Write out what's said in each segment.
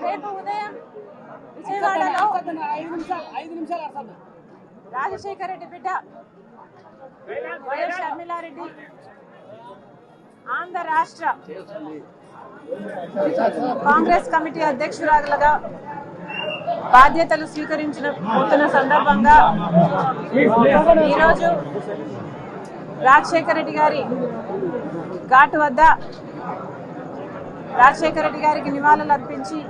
రేపు ఉదయం విజయవాడలో రాజశేఖర రెడ్డి బిడ్డ వైఎస్ షర్మిలారెడ్డి ఆంధ్ర రాష్ట్ర కాంగ్రెస్ కమిటీ అధ్యక్షురాలుగా బాధ్యతలు స్వీకరించిన సందర్భంగా ఈరోజు రాజశేఖర రెడ్డి గారి ఘాటు వద్ద రాజశేఖర రెడ్డి గారికి నివాళులు అర్పించి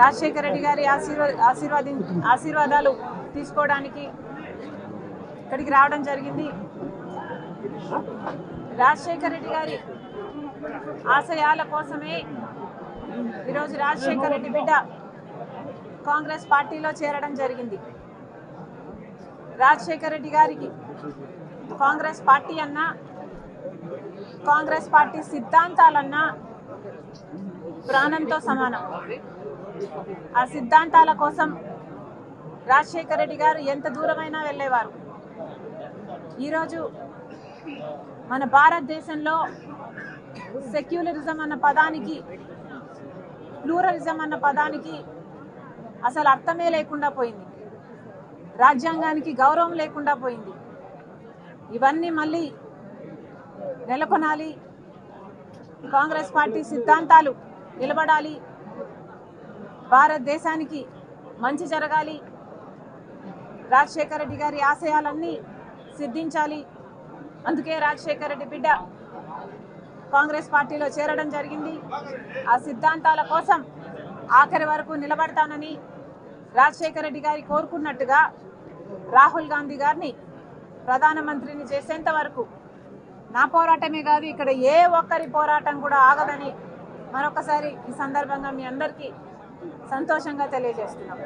రాజశేఖర రెడ్డి గారి ఆశీర్వాదాలు తీసుకోవడానికి ఇక్కడికి రావడం జరిగింది. రాజశేఖర రెడ్డి గారి ఆశయాల కోసమే ఈరోజు రాజశేఖర రెడ్డి బిడ్డ కాంగ్రెస్ పార్టీలో చేరడం జరిగింది. రాజశేఖర రెడ్డి గారికి కాంగ్రెస్ పార్టీ అన్నా, కాంగ్రెస్ పార్టీ సిద్ధాంతాలన్నా ప్రాణంతో సమానం. ఆ సిద్ధాంతాల కోసం రాజశేఖర రెడ్డి గారు ఎంత దూరమైనా వెళ్ళేవారు. ఈరోజు మన భారతదేశంలో సెక్యులరిజం అన్న పదానికి, ప్లూరలిజం అన్న పదానికి అసలు అర్థమే లేకుండా పోయింది. రాజ్యాంగానికి గౌరవం లేకుండా పోయింది. ఇవన్నీ మళ్ళీ నెలకొనాలి, కాంగ్రెస్ పార్టీ సిద్ధాంతాలు నిలబడాలి, భారతదేశానికి మంచి జరగాలి, రాజశేఖర రెడ్డి గారి ఆశయాలన్నీ సిద్ధించాలి. అందుకే రాజశేఖర రెడ్డి బిడ్డ కాంగ్రెస్ పార్టీలో చేరడం జరిగింది. ఆ సిద్ధాంతాల కోసం ఆఖరి వరకు నిలబడతానని రాజశేఖర రెడ్డి గారి కోరుకున్నట్టుగా రాహుల్ గాంధీ గారిని ప్రధానమంత్రిని చేసేంత వరకు నా పోరాటమే కాదు, ఇక్కడ ఏ ఒక్కరి పోరాటం కూడా ఆగదని మరొకసారి ఈ సందర్భంగా మీ అందరికీ సంతోషంగా తెలియజేస్తున్నాం.